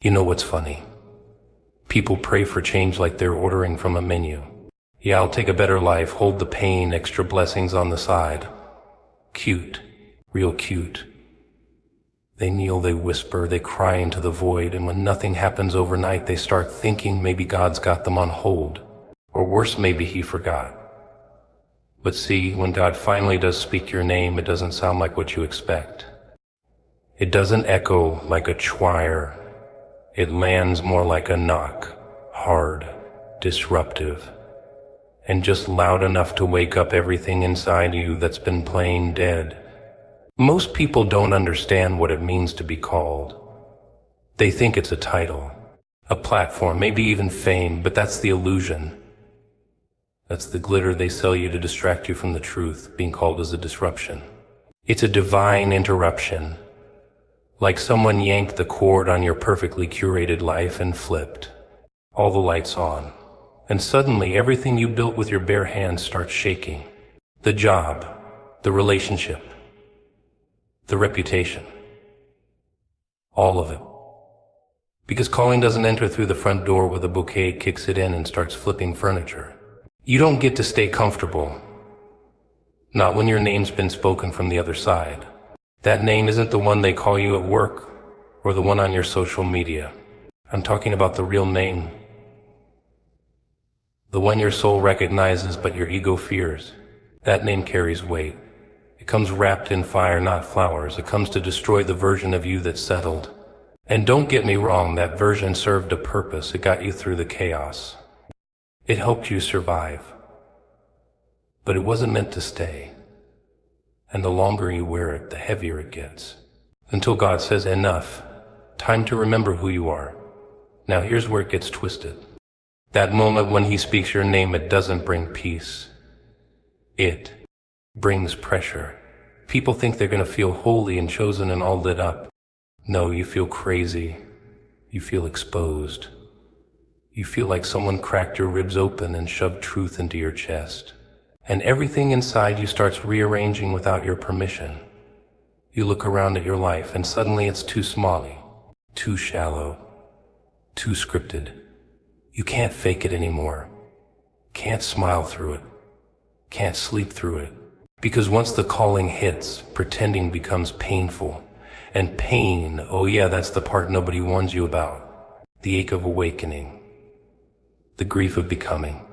You know what's funny? People pray for change like they're ordering from a menu. Yeah, I'll take a better life, hold the pain, extra blessings on the side. Cute, real cute. They kneel, they whisper, they cry into the void, and when nothing happens overnight, they start thinking maybe God's got them on hold. Or worse, maybe he forgot. But see, when God finally does speak your name, it doesn't sound like what you expect. It doesn't echo like a choir. It lands more like a knock, hard, disruptive, and just loud enough to wake up everything inside you that's been playing dead. Most people don't understand what it means to be called. They think it's a title, a platform, maybe even fame, but that's the illusion. That's the glitter they sell you to distract you from the truth. Being called is a disruption. It's a divine interruption. Like someone yanked the cord on your perfectly curated life and flipped. All the lights on. And suddenly everything you built with your bare hands starts shaking. The job, the relationship, the reputation. All of it. Because calling doesn't enter through the front door with a bouquet, kicks it in and starts flipping furniture. You don't get to stay comfortable. Not when your name's been spoken from the other side. That name isn't the one they call you at work or the one on your social media. I'm talking about the real name. The one your soul recognizes but your ego fears. That name carries weight. It comes wrapped in fire, not flowers. It comes to destroy the version of you that's settled. And don't get me wrong, that version served a purpose. It got you through the chaos. It helped you survive. But it wasn't meant to stay. And the longer you wear it, the heavier it gets. Until God says, enough. Time to remember who you are. Now here's where it gets twisted. That moment when he speaks your name, it doesn't bring peace. It brings pressure. People think they're going to feel holy and chosen and all lit up. No, you feel crazy. You feel exposed. You feel like someone cracked your ribs open and shoved truth into your chest. And everything inside you starts rearranging without your permission. You look around at your life and suddenly it's too smally, too shallow, too scripted. You can't fake it anymore. Can't smile through it. Can't sleep through it. Because once the calling hits, pretending becomes painful. And pain, oh yeah, that's the part nobody warns you about. The ache of awakening. The grief of becoming.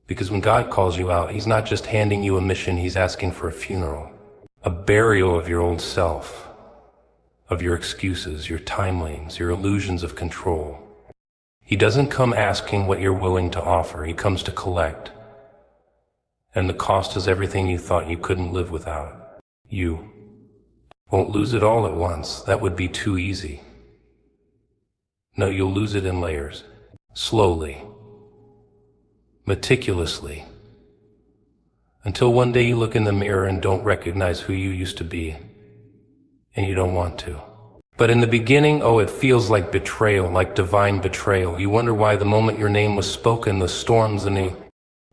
Because when God calls you out, he's not just handing you a mission, he's asking for a funeral. A burial of your old self. Of your excuses, your timelines, your illusions of control. He doesn't come asking what you're willing to offer, he comes to collect. And the cost is everything you thought you couldn't live without. You won't lose it all at once, that would be too easy. No, you'll lose it in layers. Slowly. Meticulously, until one day you look in the mirror and don't recognize who you used to be, and you don't want to. But in the beginning, oh, it feels like betrayal, like divine betrayal. You wonder why the moment your name was spoken, the storms and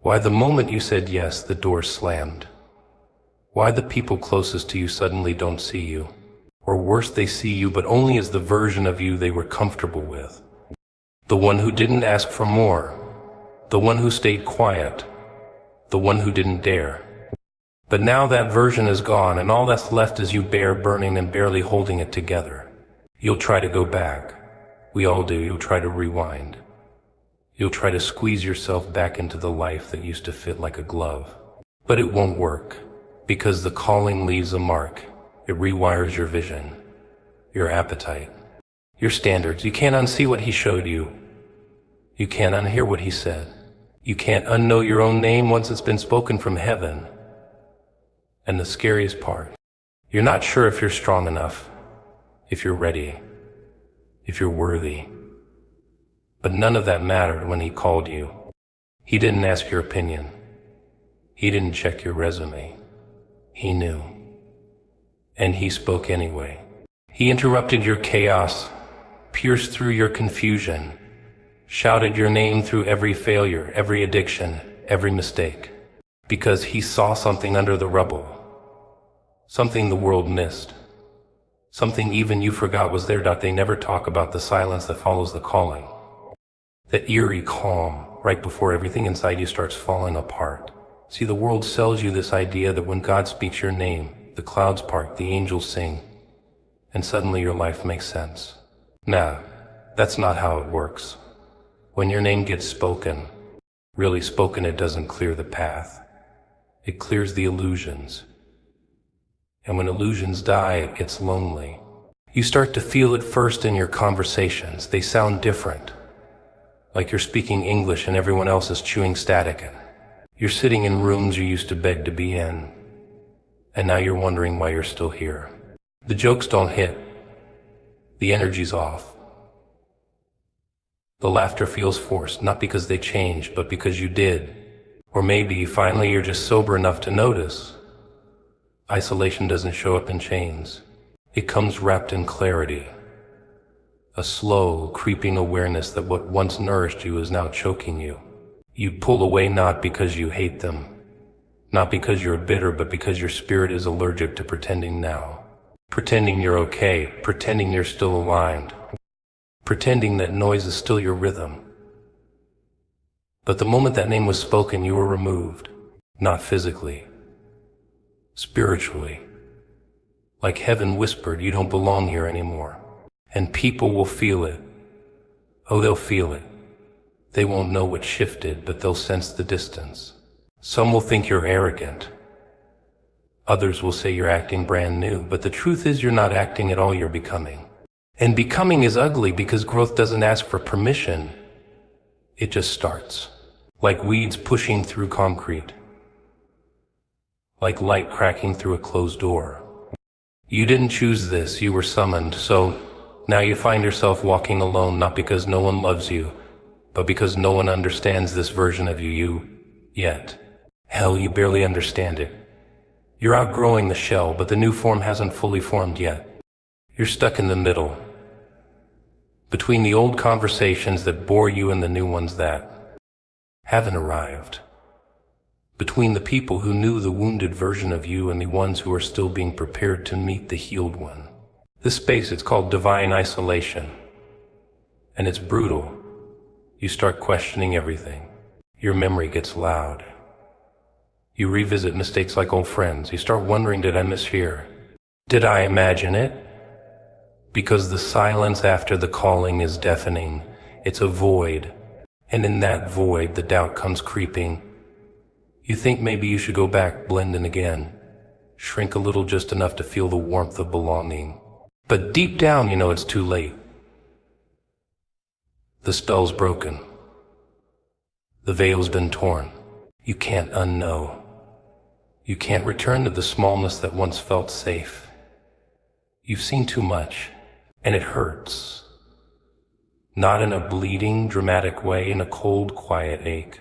why the moment you said yes, the door slammed. Why the people closest to you suddenly don't see you. Or worse, they see you, but only as the version of you they were comfortable with. The one who didn't ask for more. The one who stayed quiet, the one who didn't dare. But now that version is gone, and all that's left is you bare burning and barely holding it together. You'll try to go back. We all do. You'll try to rewind. You'll try to squeeze yourself back into the life that used to fit like a glove. But it won't work, because the calling leaves a mark. It rewires your vision, your appetite, your standards. You can't unsee what he showed you. You can't unhear what he said. You can't unknow your own name once it's been spoken from heaven. And the scariest part, you're not sure if you're strong enough, if you're ready, if you're worthy. But none of that mattered when he called you. He didn't ask your opinion. He didn't check your resume. He knew. And he spoke anyway. He interrupted your chaos, pierced through your confusion, shouted your name through every failure, every addiction, every mistake, because he saw something under the rubble, something the world missed, Something even you forgot was there. They never talk about the silence that follows the calling. That eerie calm right before everything inside you starts falling apart. See, the world sells you this idea that when God speaks your name, the clouds part, the angels sing, and suddenly your life makes sense. Nah, that's not how it works. When your name gets spoken, really spoken, it doesn't clear the path. It clears the illusions. And when illusions die, it gets lonely. You start to feel it first in your conversations. They sound different. Like you're speaking English and everyone else is chewing static. You're sitting in rooms you used to beg to be in. And now you're wondering why you're still here. The jokes don't hit. The energy's off. The laughter feels forced, not because they changed, but because you did. Or maybe finally you're just sober enough to notice. Isolation doesn't show up in chains. It comes wrapped in clarity. A slow, creeping awareness that what once nourished you is now choking you. You pull away not because you hate them, not because you're bitter, but because your spirit is allergic to pretending now. Pretending you're okay, pretending you're still aligned, pretending that noise is still your rhythm. But the moment that name was spoken, you were removed, not physically, spiritually. Like heaven whispered, you don't belong here anymore. And people will feel it. Oh, they'll feel it. They won't know what shifted, but they'll sense the distance. Some will think you're arrogant. Others will say you're acting brand new, but the truth is you're not acting at all, you're becoming. And becoming is ugly because growth doesn't ask for permission. It just starts. Like weeds pushing through concrete. Like light cracking through a closed door. You didn't choose this, you were summoned, so now you find yourself walking alone, not because no one loves you, but because no one understands this version of you yet. Hell, you barely understand it. You're outgrowing the shell, but the new form hasn't fully formed yet. You're stuck in the middle, between the old conversations that bore you and the new ones that haven't arrived. Between the people who knew the wounded version of you and the ones who are still being prepared to meet the healed one. This space, it's called divine isolation. And it's brutal. You start questioning everything. Your memory gets loud. You revisit mistakes like old friends. You start wondering, did I mishear? Did I imagine it? Because the silence after the calling is deafening. It's a void. And in that void, the doubt comes creeping. You think maybe you should go back, blend in again. Shrink a little, just enough to feel the warmth of belonging. But deep down, you know it's too late. The spell's broken. The veil's been torn. You can't unknow. You can't return to the smallness that once felt safe. You've seen too much, and it hurts. Not in a bleeding, dramatic way, in a cold, quiet ache.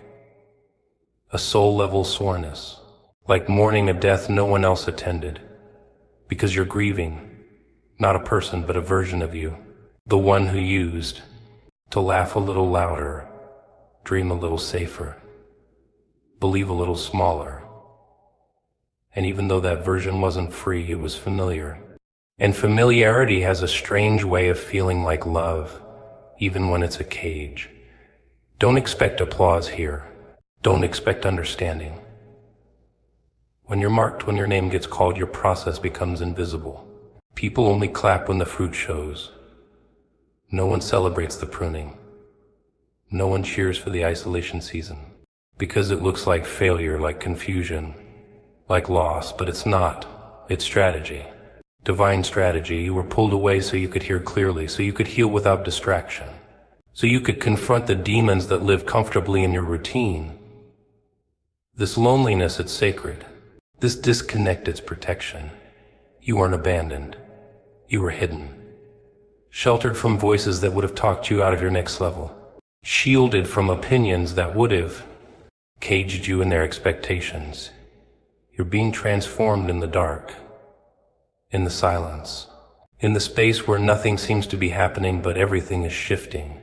A soul-level soreness, like mourning a death no one else attended. Because you're grieving, not a person, but a version of you. The one who used to laugh a little louder, dream a little safer, believe a little smaller. And even though that version wasn't free, it was familiar. And familiarity has a strange way of feeling like love, even when it's a cage. Don't expect applause here. Don't expect understanding. When you're marked, when your name gets called, your process becomes invisible. People only clap when the fruit shows. No one celebrates the pruning. No one cheers for the isolation season. Because it looks like failure, like confusion, like loss, but it's not. It's strategy. Divine strategy. You were pulled away so you could hear clearly, so you could heal without distraction, so you could confront the demons that live comfortably in your routine. This loneliness, it's sacred. This disconnect, it's protection. You weren't abandoned. You were hidden. Sheltered from voices that would have talked you out of your next level. Shielded from opinions that would have caged you in their expectations. You're being transformed in the dark, in the silence, in the space where nothing seems to be happening but everything is shifting.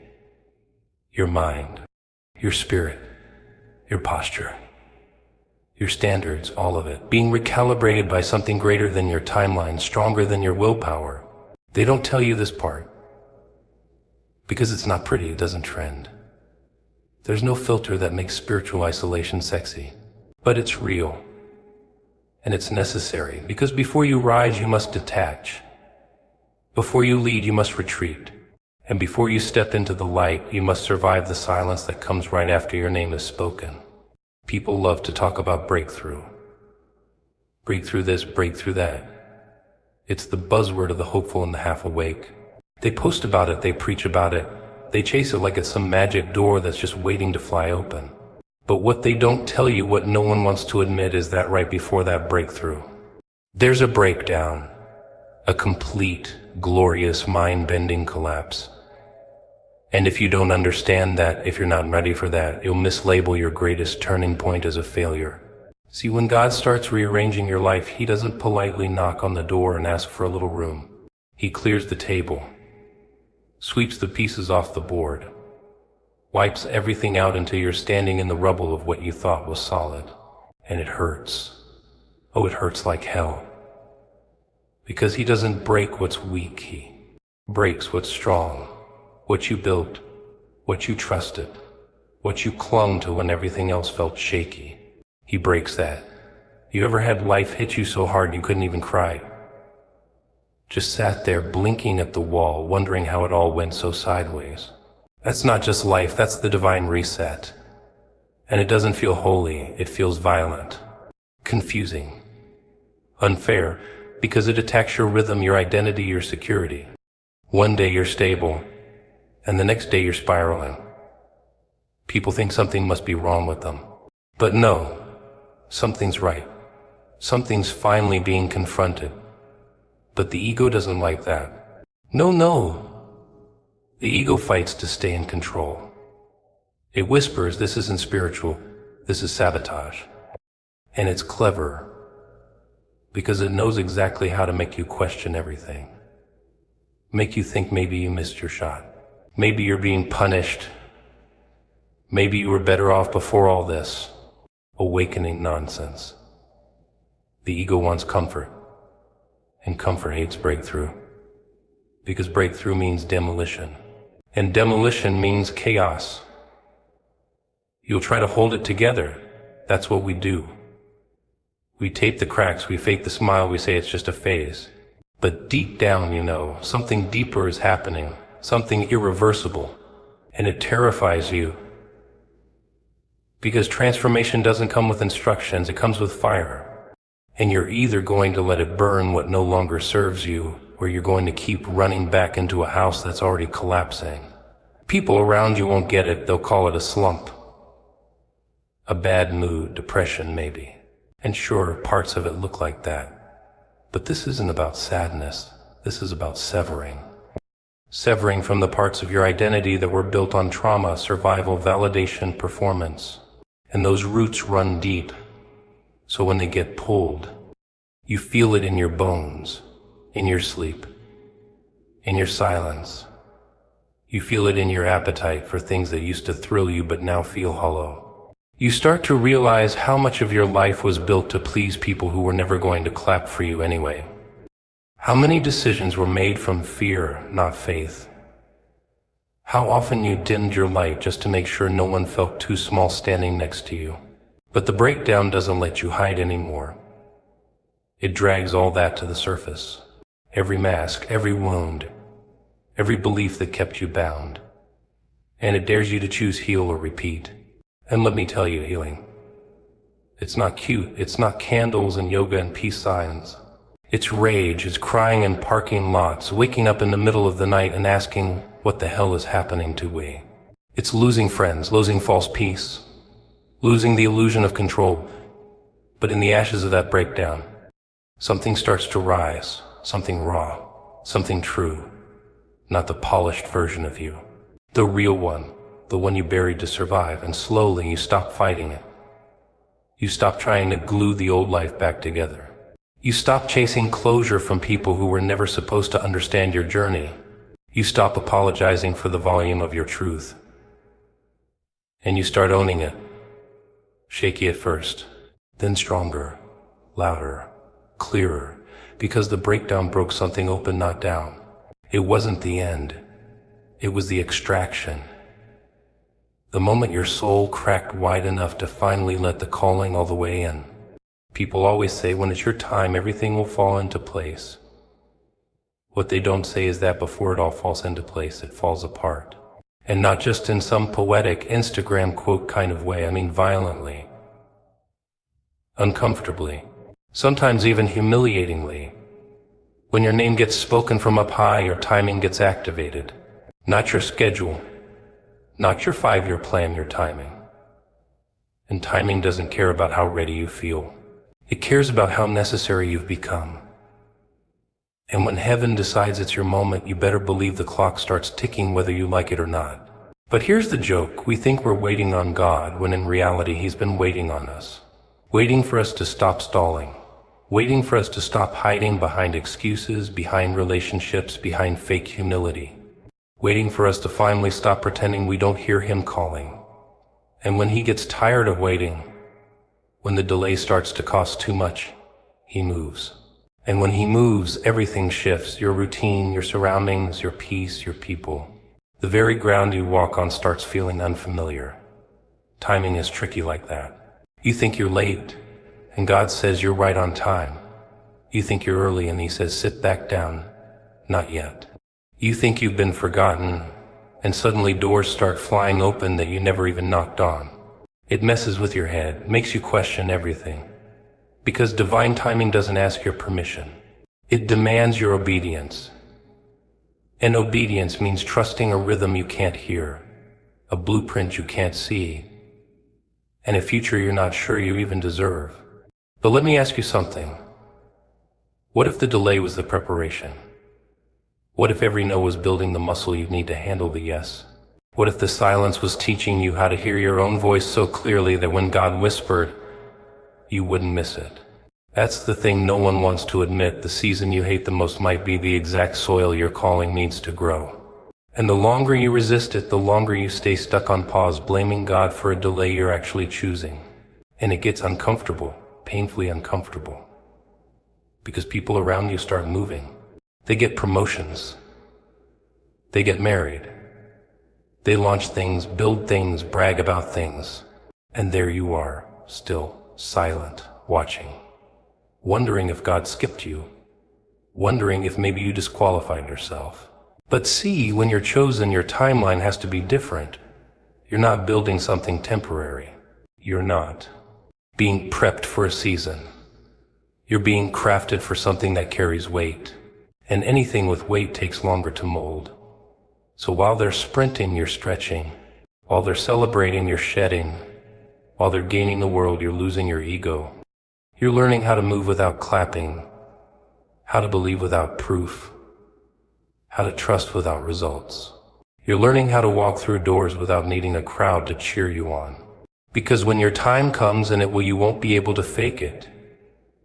Your mind, your spirit, your posture, your standards, all of it, being recalibrated by something greater than your timeline, stronger than your willpower. They don't tell you this part because it's not pretty, it doesn't trend. There's no filter that makes spiritual isolation sexy, but it's real. And it's necessary, because before you rise, you must detach. Before you lead, you must retreat. And before you step into the light, you must survive the silence that comes right after your name is spoken. People love to talk about breakthrough. Breakthrough this, breakthrough that. It's the buzzword of the hopeful and the half-awake. They post about it, they preach about it. They chase it like it's some magic door that's just waiting to fly open. But what they don't tell you, what no one wants to admit, is that right before that breakthrough, there's a breakdown, a complete, glorious, mind-bending collapse. And if you don't understand that, if you're not ready for that, you'll mislabel your greatest turning point as a failure. See, when God starts rearranging your life, He doesn't politely knock on the door and ask for a little room. He clears the table, sweeps the pieces off the board, wipes everything out until you're standing in the rubble of what you thought was solid. And it hurts. Oh, it hurts like hell. Because He doesn't break what's weak, He breaks what's strong. What you built, what you trusted, what you clung to when everything else felt shaky. He breaks that. You ever had life hit you so hard you couldn't even cry? Just sat there blinking at the wall, wondering how it all went so sideways. That's not just life, that's the divine reset. And it doesn't feel holy, it feels violent, confusing, unfair, because it attacks your rhythm, your identity, your security. One day you're stable, and the next day you're spiraling. People think something must be wrong with them. But no, something's right. Something's finally being confronted. But the ego doesn't like that. No. The ego fights to stay in control. It whispers, this isn't spiritual, this is sabotage. And it's clever, because it knows exactly how to make you question everything. Make you think maybe you missed your shot. Maybe you're being punished. Maybe you were better off before all this. Awakening nonsense. The ego wants comfort, and comfort hates breakthrough. Because breakthrough means demolition. And demolition means chaos. You'll try to hold it together. That's what we do. We tape the cracks, we fake the smile, we say it's just a phase. But deep down, you know, something deeper is happening, something irreversible, and it terrifies you. Because transformation doesn't come with instructions, it comes with fire. And you're either going to let it burn what no longer serves you, or you're going to keep running back into a house that's already collapsing. People around you won't get it, they'll call it a slump. A bad mood, depression maybe. And sure, parts of it look like that. But this isn't about sadness, this is about severing. Severing from the parts of your identity that were built on trauma, survival, validation, performance. And those roots run deep. So when they get pulled, you feel it in your bones, in your sleep, in your silence. You feel it in your appetite for things that used to thrill you but now feel hollow. You start to realize how much of your life was built to please people who were never going to clap for you anyway. How many decisions were made from fear, not faith? How often you dimmed your light just to make sure no one felt too small standing next to you. But the breakdown doesn't let you hide anymore. It drags all that to the surface. Every mask, every wound, every belief that kept you bound. And it dares you to choose heal or repeat. And let me tell you, healing, it's not cute, it's not candles and yoga and peace signs. It's rage, it's crying in parking lots, waking up in the middle of the night and asking, what the hell is happening to we? It's losing friends, losing false peace, losing the illusion of control. But in the ashes of that breakdown, something starts to rise, something raw, something true, not the polished version of you. The real one, the one you buried to survive, and slowly you stop fighting it. You stop trying to glue the old life back together. You stop chasing closure from people who were never supposed to understand your journey. You stop apologizing for the volume of your truth. And you start owning it. Shaky at first, then stronger, louder, clearer, because the breakdown broke something open, not down. It wasn't the end. It was the extraction. The moment your soul cracked wide enough to finally let the calling all the way in. People always say when it's your time, everything will fall into place. What they don't say is that before it all falls into place, it falls apart. And not just in some poetic Instagram quote kind of way, I mean violently. Uncomfortably. Sometimes even humiliatingly. When your name gets spoken from up high, your timing gets activated. Not your schedule. Not your 5-year plan, your timing. And timing doesn't care about how ready you feel. It cares about how necessary you've become. And when heaven decides it's your moment, you better believe the clock starts ticking whether you like it or not. But here's the joke. We think we're waiting on God when in reality He's been waiting on us. Waiting for us to stop stalling. Waiting for us to stop hiding behind excuses, behind relationships, behind fake humility. Waiting for us to finally stop pretending we don't hear Him calling. And when He gets tired of waiting, when the delay starts to cost too much, He moves. And when He moves, everything shifts. Your routine, your surroundings, your peace, your people. The very ground you walk on starts feeling unfamiliar. Timing is tricky like that. You think you're late, and God says you're right on time. You think you're early, and He says sit back down. Not yet. You think you've been forgotten, and suddenly doors start flying open that you never even knocked on. It messes with your head, makes you question everything. Because divine timing doesn't ask your permission. It demands your obedience. And obedience means trusting a rhythm you can't hear, a blueprint you can't see, and a future you're not sure you even deserve. But let me ask you something. What if the delay was the preparation? What if every no was building the muscle you need to handle the yes? What if the silence was teaching you how to hear your own voice so clearly that when God whispered, you wouldn't miss it? That's the thing no one wants to admit. The season you hate the most might be the exact soil your calling needs to grow. And the longer you resist it, the longer you stay stuck on pause, blaming God for a delay you're actually choosing. And it gets uncomfortable, painfully uncomfortable. Because people around you start moving. They get promotions. They get married. They launch things, build things, brag about things. And there you are, still silent, watching. Wondering if God skipped you. Wondering if maybe you disqualified yourself. But see, when you're chosen, your timeline has to be different. You're not building something temporary. You're not being prepped for a season. You're being crafted for something that carries weight. And anything with weight takes longer to mold. So while they're sprinting, you're stretching. While they're celebrating, you're shedding. While they're gaining the world, you're losing your ego. You're learning how to move without clapping, how to believe without proof, how to trust without results. You're learning how to walk through doors without needing a crowd to cheer you on. Because when your time comes, and you won't be able to fake it.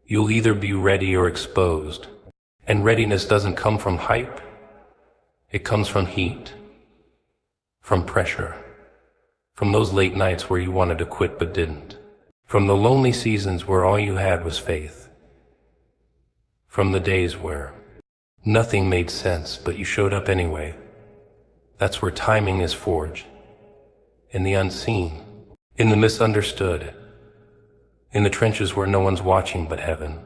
You'll either be ready or exposed. And readiness doesn't come from hype. It comes from heat, from pressure, from those late nights where you wanted to quit but didn't. From the lonely seasons where all you had was faith. From the days where nothing made sense, but you showed up anyway. That's where timing is forged. In the unseen, in the misunderstood, in the trenches where no one's watching but heaven.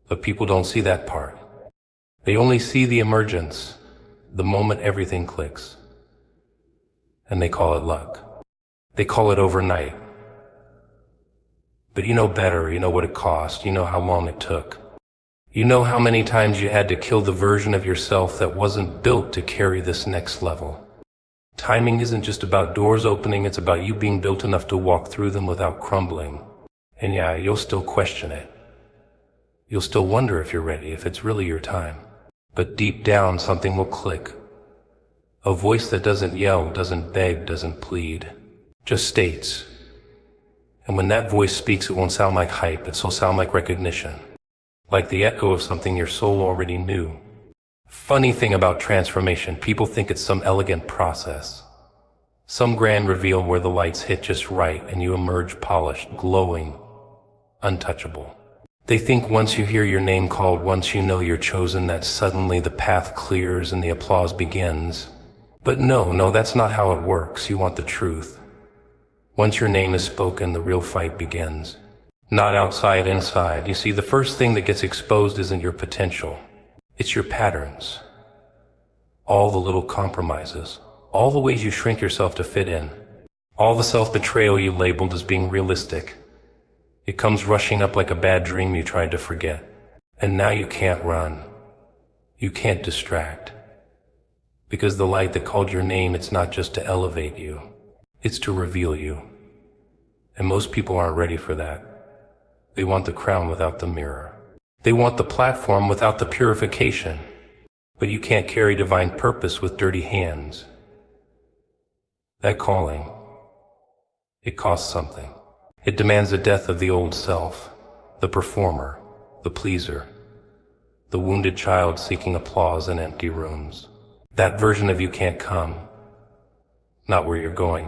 But people don't see that part. They only see the emergence, the moment everything clicks. And they call it luck. They call it overnight. But you know better, you know what it cost, you know how long it took. You know how many times you had to kill the version of yourself that wasn't built to carry this next level. Timing isn't just about doors opening, it's about you being built enough to walk through them without crumbling. And yeah, you'll still question it. You'll still wonder if you're ready, if it's really your time. But deep down, something will click. A voice that doesn't yell, doesn't beg, doesn't plead, just states. And when that voice speaks, it won't sound like hype, it'll sound like recognition. Like the echo of something your soul already knew. Funny thing about transformation, people think it's some elegant process. Some grand reveal where the lights hit just right and you emerge polished, glowing, untouchable. They think once you hear your name called, once you know you're chosen, that suddenly the path clears and the applause begins. But no, that's not how it works. You want the truth. Once your name is spoken, the real fight begins. Not outside, inside. You see, the first thing that gets exposed isn't your potential. It's your patterns. All the little compromises. All the ways you shrink yourself to fit in. All the self-betrayal you labeled as being realistic. It comes rushing up like a bad dream you tried to forget. And now you can't run. You can't distract. Because the light that called your name, it's not just to elevate you. It's to reveal you. And most people aren't ready for that. They want the crown without the mirror. They want the platform without the purification. But you can't carry divine purpose with dirty hands. That calling, it costs something. It demands the death of the old self, the performer, the pleaser, the wounded child seeking applause in empty rooms. That version of you can't come, not where you're going.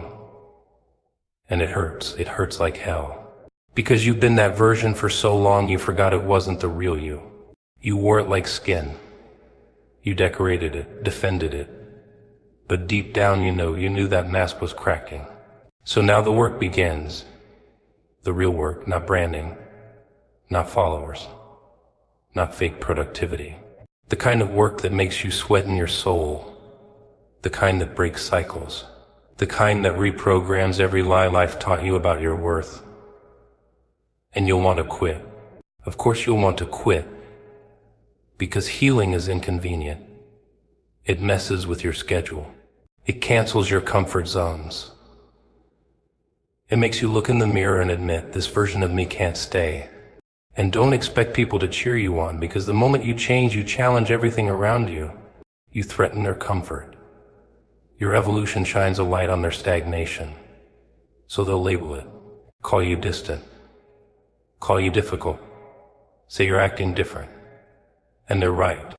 And it hurts like hell. Because you've been that version for so long you forgot it wasn't the real you. You wore it like skin. You decorated it, defended it. But deep down you knew that mask was cracking. So now the work begins. The real work, not branding, not followers, not fake productivity. The kind of work that makes you sweat in your soul. The kind that breaks cycles. The kind that reprograms every lie life taught you about your worth. And you'll want to quit. Of course you'll want to quit. Because healing is inconvenient. It messes with your schedule. It cancels your comfort zones. It makes you look in the mirror and admit, this version of me can't stay. And don't expect people to cheer you on, because the moment you change, you challenge everything around you. You threaten their comfort. Your evolution shines a light on their stagnation. So they'll label it, call you distant, call you difficult, say you're acting different. And they're right.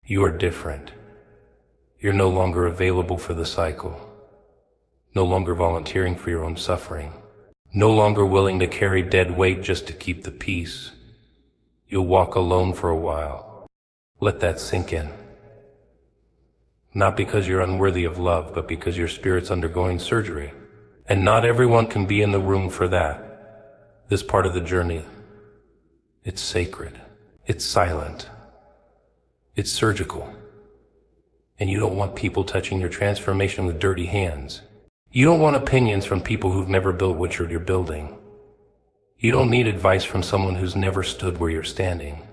You are different. You're no longer available for the cycle. No longer volunteering for your own suffering. No longer willing to carry dead weight just to keep the peace. You'll walk alone for a while. Let that sink in. Not because you're unworthy of love, but because your spirit's undergoing surgery. And not everyone can be in the room for that. This part of the journey, it's sacred. It's silent. It's surgical. And you don't want people touching your transformation with dirty hands. You don't want opinions from people who've never built what you're building. You don't need advice from someone who's never stood where you're standing.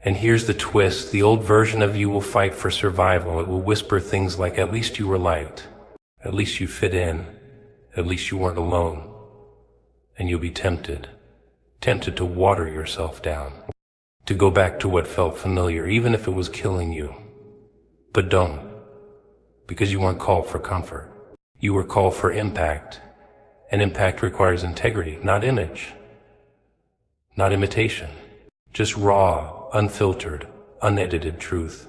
And here's the twist, the old version of you will fight for survival. It will whisper things like, at least you were liked. At least you fit in. At least you weren't alone. And you'll be tempted to water yourself down. To go back to what felt familiar, even if it was killing you. But don't. Because you weren't called for comfort. You were called for impact, and impact requires integrity, not image, not imitation, just raw, unfiltered, unedited truth.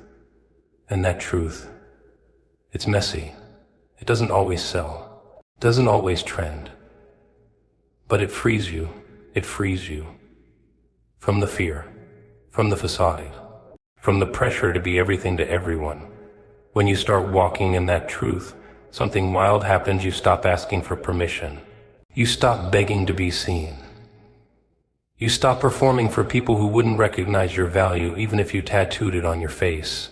And that truth, it's messy. It doesn't always sell, doesn't always trend, but it frees you from the fear, from the facade, from the pressure to be everything to everyone. When you start walking in that truth, something wild happens. You stop asking for permission. You stop begging to be seen. You stop performing for people who wouldn't recognize your value even if you tattooed it on your face.